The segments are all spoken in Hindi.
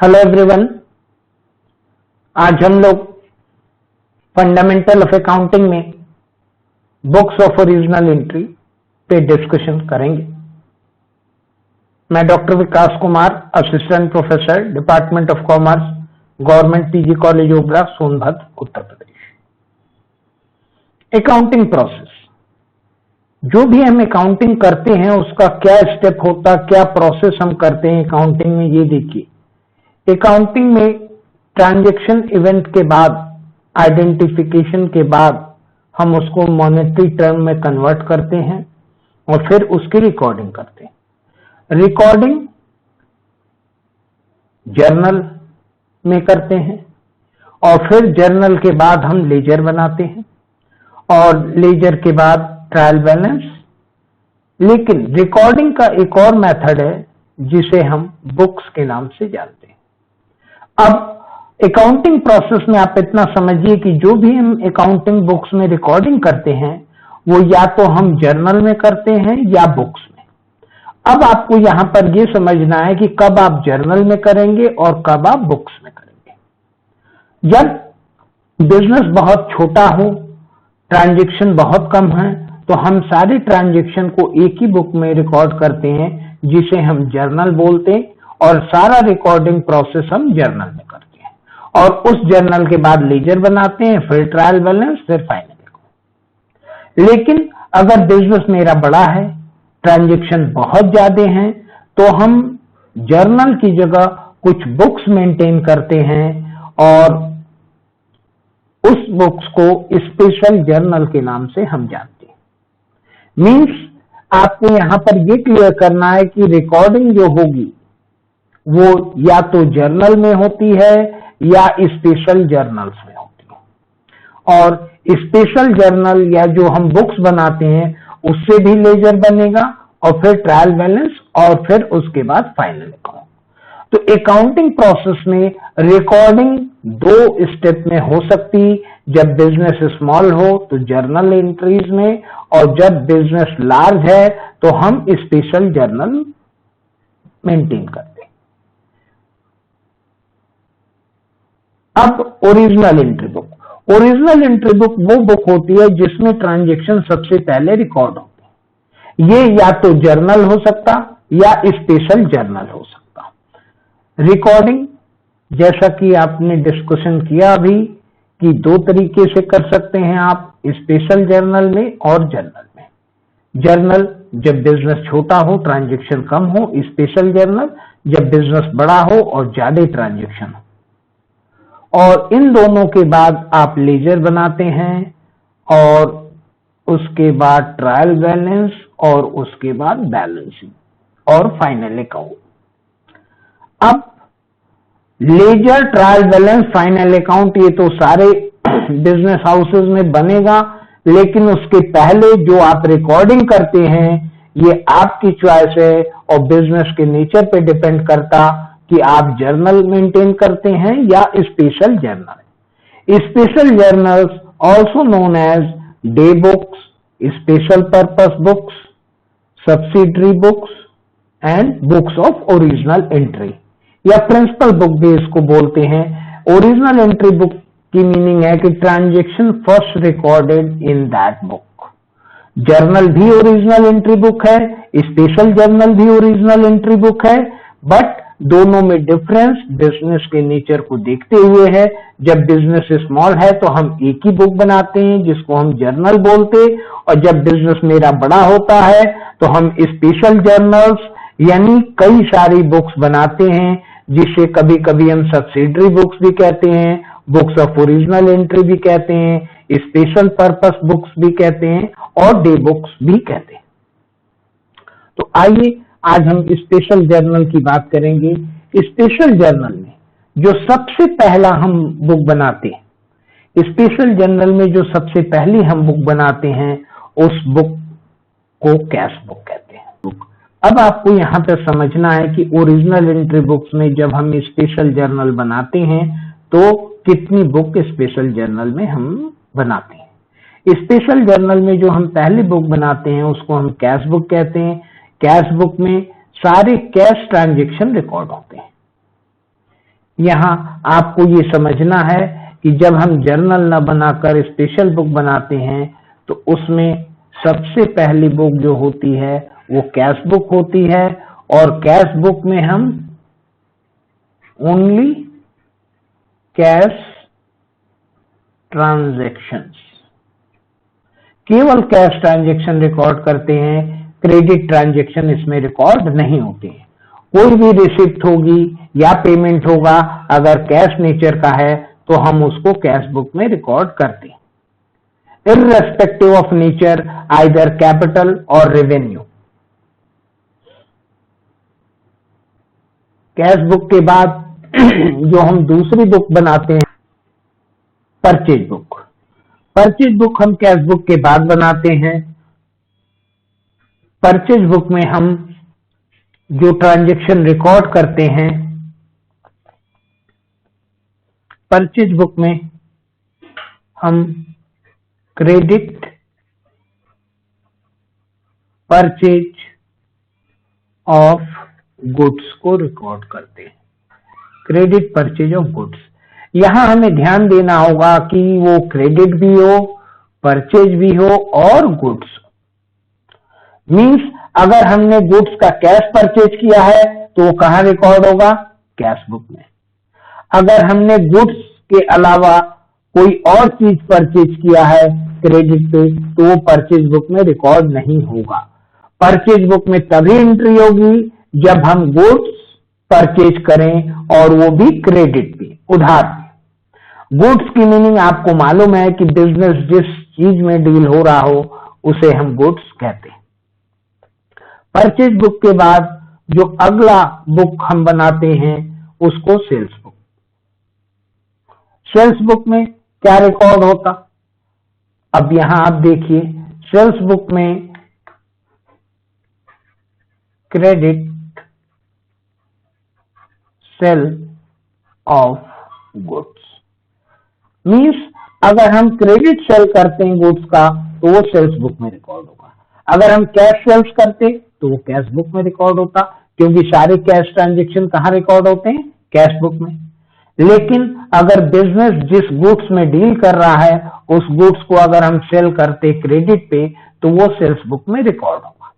Hello everyone. आज हम लोग फंडामेंटल ऑफ अकाउंटिंग में बुक्स ऑफ ओरिजिनल एंट्री पे डिस्कशन करेंगे। मैं doctor Vikas Kumar, assistant professor, department of commerce, government PG college Obra, Sonbhadra, Uttar Pradesh. Accounting process, जो भी हम अकाउंटिंग करते हैं उसका क्या स्टेप होता, क्या प्रोसेस हम करते हैं अकाउंटिंग में, ये देखिए। अकाउंटिंग में ट्रांजैक्शन इवेंट के बाद, आइडेंटिफिकेशन के बाद हम उसको मॉनेटरी टर्म में कन्वर्ट करते हैं और फिर उसकी रिकॉर्डिंग करते हैं। रिकॉर्डिंग जर्नल में करते हैं और फिर जर्नल के बाद हम लेजर बनाते हैं और लेजर के बाद ट्रायल बैलेंस। लेकिन रिकॉर्डिंग का एक और मेथड है जिसे हम बुक्स के नाम से जानते हैं। अब अकाउंटिंग प्रोसेस में आप इतना समझिए कि जो भी हम अकाउंटिंग बुक्स में रिकॉर्डिंग करते हैं वो या तो हम जर्नल में करते हैं या बुक्स में। अब आपको यहां पर यह समझना है कि कब आप जर्नल में करेंगे और कब आप बुक्स में करेंगे। जब बिजनेस बहुत छोटा हो, ट्रांजैक्शन बहुत कम है, तो हम सारे ट्रांजैक्शन को एक ही बुक में रिकॉर्ड करते हैं जिसे हम जर्नल बोलते हैं और सारा रिकॉर्डिंग प्रोसेस हम जर्नल में करते हैं और उस जर्नल के बाद लेजर बनाते हैं, फिर ट्रायल बैलेंस, फिर फाइनल। लेकिन अगर बिजनेस मेरा बड़ा है, ट्रांजैक्शन बहुत ज्यादा हैं, तो हम जर्नल की जगह कुछ बुक्स मेंटेन करते हैं और उस बुक्स को स्पेशल जर्नल के नाम से हम जानते हैं। मींस आपको यहां पर यह क्लियर करना है कि रिकॉर्डिंग जो होगी वो या तो जर्नल में होती है या स्पेशल जर्नल्स में होती है। और स्पेशल जर्नल या जो हम बुक्स बनाते हैं उससे भी लेजर बनेगा और फिर ट्रायल बैलेंस और फिर उसके बाद फाइनल अकाउंट। तो अकाउंटिंग प्रोसेस में रिकॉर्डिंग दो स्टेप में हो सकती। जब बिजनेस स्मॉल हो तो जर्नल एंट्रीज में, और जब बिजनेस लार्ज है तो हम स्पेशल जर्नल मेंटेन करते हैं। अब original entry book. Original entry book वो बुक होती है जिसमें ट्रांजैक्शन सबसे पहले रिकॉर्ड होते हैं। ये या तो जर्नल हो सकता या स्पेशल जर्नल हो सकता। रिकॉर्डिंग, जैसा कि आपने डिस्कशन किया अभी, कि दो तरीके से कर सकते हैं आप, स्पेशल जर्नल में और जर्नल में। जर्नल जब बिजनेस छोटा हो, ट्रांजैक्शन कम हो, स्पेशल जर्नल जब बिजनेस बड़ा हो और ज्यादा ट्रांजैक्शन हो। और इन दोनों के बाद आप लेजर बनाते हैं और उसके बाद ट्रायल बैलेंस और उसके बाद बैलेंसिंग और फाइनल अकाउंट। अब ledger, trial balance, final account ये तो सारे बिजनेस हाउसेस में बनेगा, लेकिन उसके पहले जो आप रिकॉर्डिंग करते हैं ये आपकी चॉइस है और बिजनेस के नेचर पे डिपेंड करता कि आप जर्नल मेंटेन करते हैं या special journal. Special journals also known as day books, special purpose books, subsidiary books and books of original entry या प्रिंसिपल बुक भी इसको बोलते हैं। ओरिजिनल एंट्री बुक की मीनिंग है कि transaction first recorded in that book. Journal भी ओरिजिनल एंट्री बुक है, स्पेशल जर्नल भी ओरिजिनल एंट्री बुक है, बट दोनों में डिफरेंस बिजनेस के नेचर को देखते हुए है। जब बिजनेस स्मॉल है तो हम एक ही बुक बनाते हैं जिसको हम जर्नल बोलते, और जब बिजनेस मेरा बड़ा होता है तो हम स्पेशल जर्नल्स यानी कई सारी बुक्स बनाते हैं, जिसे कभी कभी हम सब्सिडरी बुक्स भी कहते हैं, बुक्स ऑफ ओरिजिनल एंट्री भी कहते हैं, स्पेशल पर्पस बुक्स भी कहते हैं और डे बुक्स भी कहते हैं। तो आइए आज हम स्पेशल जर्नल की बात करेंगे। स्पेशल जर्नल में जो सबसे पहला हम बुक बनाते हैं, स्पेशल जर्नल में जो सबसे पहली हम बुक बनाते हैं उस बुक को कैश बुक कहते हैं। अब आपको यहाँ पर समझना है कि ओरिजिनल एंट्री बुक्स में जब हम स्पेशल जर्नल बनाते हैं तो कितनी बुक स्पेशल जर्नल में हम बनाते हैं। स्पेशल जर्नल में जो हम पहली बुक बनाते हैं उसको हम कैश बुक कहते हैं। कैश बुक में सारे कैश ट्रांजैक्शन रिकॉर्ड होते हैं। यहां आपको ये समझना है कि जब हम जर्नल न बनाकर स्पेशल बुक बनाते हैं तो उसमें सबसे पहली बुक जो होती है वो कैश बुक होती है, और कैश बुक में हम ओनली कैश ट्रांजैक्शंस, केवल कैश ट्रांजैक्शन रिकॉर्ड करते हैं, क्रेडिट ट्रांजैक्शन इसमें रिकॉर्ड नहीं होते हैं। कोई भी रिसिप्ट होगी या पेमेंट होगा अगर कैश नेचर का है तो हम उसको कैश बुक में रिकॉर्ड करते हैं, irrespective of nature, either capital or revenue। Cash book के बाद जो हम दूसरी बुक बनाते हैं परचेज बुक। परचेज बुक हम कैश बुक के बाद बनाते हैं। परचेज बुक में हम जो ट्रांजैक्शन रिकॉर्ड करते हैं, परचेज बुक में हम क्रेडिट परचेज ऑफ गुड्स को रिकॉर्ड करते हैं। क्रेडिट परचेज ऑफ गुड्स, यहां हमें ध्यान देना होगा कि वो क्रेडिट भी हो, परचेज भी हो और गुड्स। मींस अगर हमने गुड्स का कैश परचेज किया है तो वो कहां रिकॉर्ड होगा? कैश बुक में। अगर हमने गुड्स के अलावा कोई और चीज परचेज किया है क्रेडिट पे तो वो परचेज बुक में रिकॉर्ड नहीं होगा। परचेज बुक में तभी एंट्री होगी जब हम गुड्स परचेज करें और वो भी क्रेडिट पे, उधार पे। गुड्स की मीनिंग आपको मालूम है कि बिजनेस जिस चीज में डील हो रहा हो उसे हम गुड्स कहते हैं। परचेज बुक के बाद जो अगला बुक हम बनाते हैं उसको सेल्स बुक। सेल्स बुक में क्या रिकॉर्ड होता? अब यहां आप देखिए, सेल्स बुक में credit sale of goods means अगर हम क्रेडिट सेल करते हैं गुड्स का तो वो सेल्स बुक में रिकॉर्ड होगा। अगर हम कैश सेल्स करते तो वो कैश बुक में रिकॉर्ड होता, क्योंकि सारे कैश ट्रांजैक्शन कहां रिकॉर्ड होते हैं? कैश बुक में। लेकिन अगर बिजनेस जिस गुड्स में डील कर रहा है उस गुड्स को अगर हम सेल करते क्रेडिट पे तो वो सेल्स बुक में रिकॉर्ड होगा।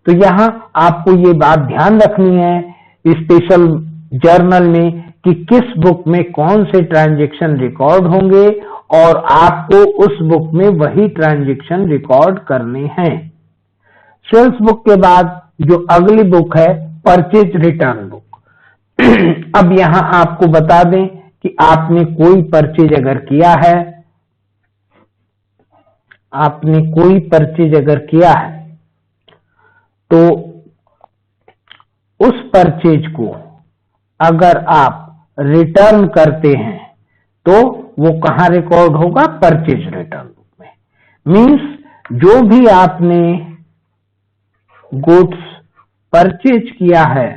तो यहां आपको ये बात ध्यान रखनी है स्पेशल जर्नल में कि किस बुक में कौन से ट्रांजैक्शन रिकॉर्ड होंगे और आपको उस बुक में वही ट्रांजैक्शन रिकॉर्ड करने हैं। सेल्स बुक के बाद जो अगली बुक है परचेज रिटर्न बुक। अब यहां आपको बता दें कि आपने कोई परचेज अगर किया है, आपने कोई परचेज अगर किया है तो उस परचेज को अगर आप रिटर्न करते हैं तो वो कहां रिकॉर्ड होगा? परचेज रिटर्न बुक में। मींस जो भी आपने गुड्स परचेज किया है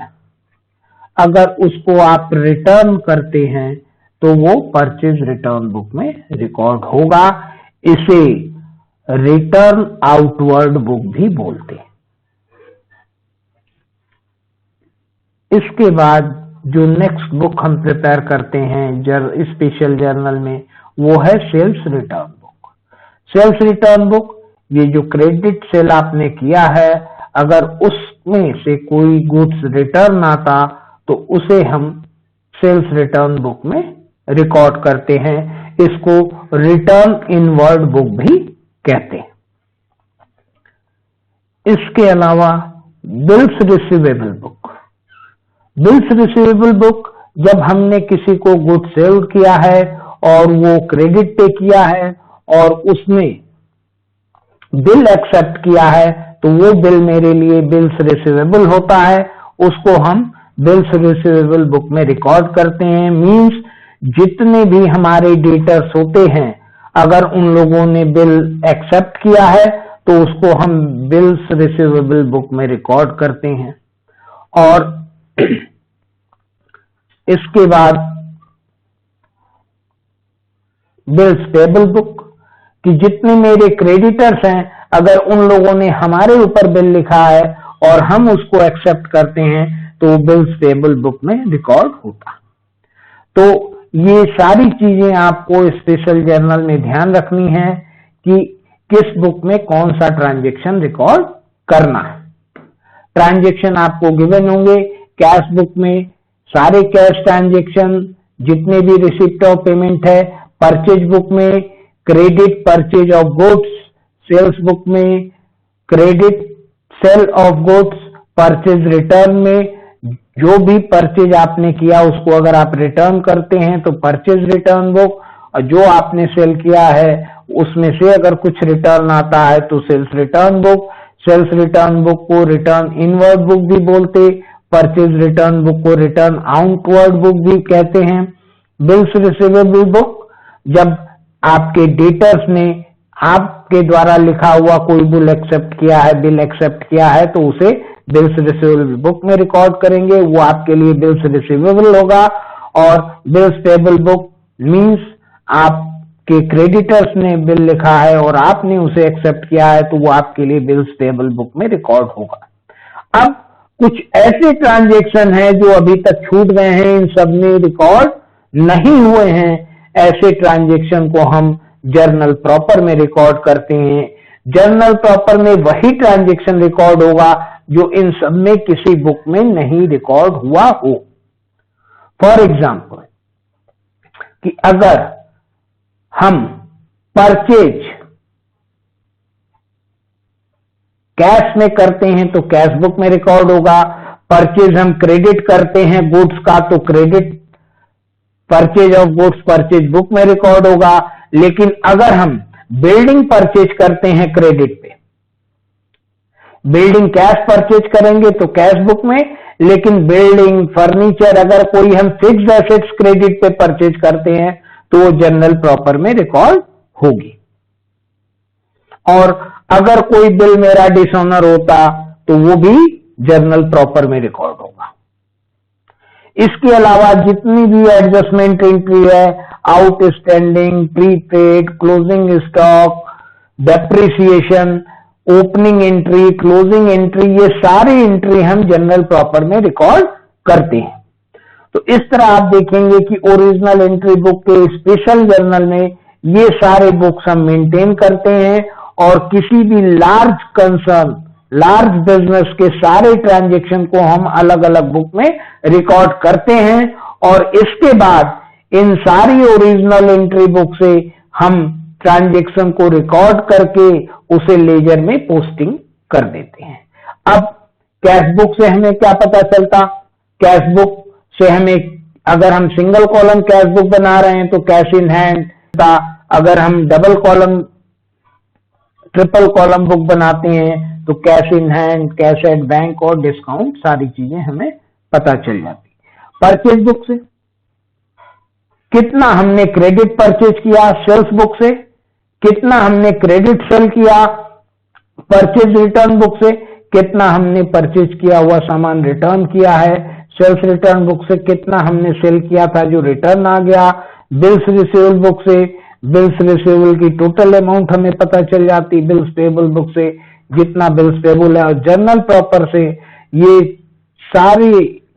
अगर उसको आप रिटर्न करते हैं तो वो परचेज रिटर्न बुक में रिकॉर्ड होगा। इसे रिटर्न आउटवर्ड बुक भी बोलते हैं। इसके बाद जो नेक्स्ट बुक हम प्रिपेयर करते हैं स्पेशल जर्नल में वो है sales return book. Sales return book, ये जो क्रेडिट सेल आपने किया है अगर उसमें से कोई गुड्स रिटर्न आता तो उसे हम सेल्स रिटर्न बुक में रिकॉर्ड करते हैं। इसको रिटर्न इनवर्ड बुक भी कहते हैं। इसके अलावा bills receivable book. Bills receivable book जब हमने किसी को गुड सेल किया है और वो क्रेडिट पे किया है और उसने बिल एक्सेप्ट किया है तो वो बिल मेरे लिए बिल्स रिसीवेबल होता है, उसको हम बिल्स रिसीवेबल बुक में रिकॉर्ड करते हैं। मींस जितने भी हमारे डेटर्स होते हैं अगर उन लोगों ने बिल एक्सेप्ट किया है तो उसको हम बिल्स रिसीवेबल बुक में रिकॉर्ड करते हैं। और इसके बाद बिल्स पेबल बुक कि जितने मेरे क्रेडिटर्स हैं अगर उन लोगों ने हमारे ऊपर बिल लिखा है और हम उसको एक्सेप्ट करते हैं तो बिल्स पेबल बुक में रिकॉर्ड होता। तो ये सारी चीजें आपको स्पेशल जर्नल में ध्यान रखनी है कि किस बुक में कौन सा ट्रांजैक्शन रिकॉर्ड करना है। ट्रांजैक्शन आपको गिवन होंगे कैश बुक में, सारे कैश ट्रांजैक्शन जितने भी रिसिप्ट ऑफ पेमेंट है, परचेज बुक में credit purchase of goods, sales book में credit sale of goods, purchase return में जो भी परचेज आपने किया उसको अगर आप रिटर्न करते हैं तो परचेज रिटर्न बुक, और जो आपने सेल किया है उसमें से अगर कुछ रिटर्न आता है तो sales return book. Sales return book को रिटर्न इनवर्ड बुक भी बोलते, परचेज रिटर्न बुक को रिटर्न आउटवर्ड बुक भी कहते हैं। बिल्स रिसीवेबल बुक, जब आपके डेटर्स ने आपके द्वारा लिखा हुआ कोई बिल एक्सेप्ट किया है तो उसे बिल्स रिसीवेबल बुक में रिकॉर्ड करेंगे, वो आपके लिए बिल्स रिसीवेबल होगा। और बिल्स पेबल बुक मींस आपके क्रेडिटर्स ने बिल लिखा है और आपने उसे एक्सेप्ट किया है तो वो आपके लिए बिल्स पेबल बुक में रिकॉर्ड होगा। अब कुछ ऐसे ट्रांजैक्शन हैं जो अभी तक छूट गए हैं, इन सब में रिकॉर्ड नहीं हुए हैं, ऐसे ट्रांजैक्शन को हम जर्नल प्रॉपर में रिकॉर्ड करते हैं। जर्नल प्रॉपर में वही ट्रांजैक्शन रिकॉर्ड होगा जो इन सब में किसी बुक में नहीं रिकॉर्ड हुआ हो। फॉर एग्जाम्पल कि अगर हम परचेज कैश में करते हैं तो कैश बुक में रिकॉर्ड होगा, परचेज हम क्रेडिट करते हैं गुड्स का तो credit purchase of goods purchase book में रिकॉर्ड होगा। लेकिन अगर हम बिल्डिंग परचेज करते हैं क्रेडिट पे, बिल्डिंग कैश परचेज करेंगे तो कैश बुक में, लेकिन बिल्डिंग फर्नीचर अगर कोई हम फिक्स्ड एसेट्स क्रेडिट पे परचेज करते हैं तो वो जर्नल प्रॉपर में रिकॉर्ड होगी। और अगर कोई बिल मेरा डिसऑनर होता तो वो भी जर्नल प्रॉपर में रिकॉर्ड होगा। इसके अलावा जितनी भी एडजस्टमेंट एंट्री है, outstanding, prepaid, closing stock, depreciation, opening entry, closing entry, ये सारी एंट्री हम जर्नल प्रॉपर में रिकॉर्ड करते हैं। तो इस तरह आप देखेंगे कि ओरिजिनल एंट्री बुक के स्पेशल जर्नल में ये सारे बुक्स हम मेंटेन करते हैं और किसी भी लार्ज कंसर्न, लार्ज बिजनेस के सारे ट्रांजैक्शन को हम अलग अलग बुक में रिकॉर्ड करते हैं और इसके बाद इन सारी ओरिजिनल एंट्री बुक से हम ट्रांजैक्शन को रिकॉर्ड करके उसे लेजर में पोस्टिंग कर देते हैं। अब कैश बुक से हमें क्या पता चलता? कैश बुक से हमें, अगर हम सिंगल कॉलम कैश बुक बना रहे हैं तो कैश इन हैंड था, अगर हम double column triple column book बनाते हैं तो cash in hand, cash at bank और डिस्काउंट, सारी चीजें हमें पता चल जाती। परचेज बुक से कितना हमने क्रेडिट परचेज किया, सेल्स बुक से कितना हमने क्रेडिट सेल किया, परचेज रिटर्न बुक से कितना हमने परचेज किया हुआ सामान रिटर्न किया है, सेल्स रिटर्न बुक से कितना हमने सेल किया था जो रिटर्न आ गया, बिल्स रिसीवेबल बुक से बिल्स रिसीवेबल की टोटल अमाउंट हमें पता चल जाती, बिल्स पेबल बुक से जितना बिल्स पेबल है, और जर्नल प्रॉपर से ये सारी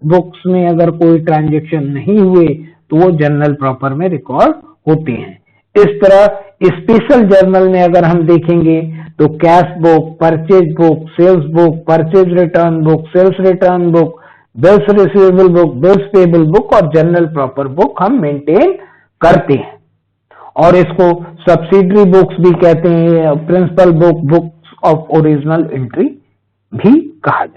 बुक्स में अगर कोई ट्रांजैक्शन नहीं हुए तो वो जर्नल प्रॉपर में रिकॉर्ड होते हैं। इस तरह स्पेशल जर्नल में अगर हम देखेंगे तो cash book, purchase book, sales book, purchase return book, sales return book, bills receivable book, bills payable book और जर्नल प्रॉपर बुक हम मेंटेन करते हैं। और इसको सब्सिडरी बुक्स भी कहते हैं, principal book, books of original entry भी कहा जाता है।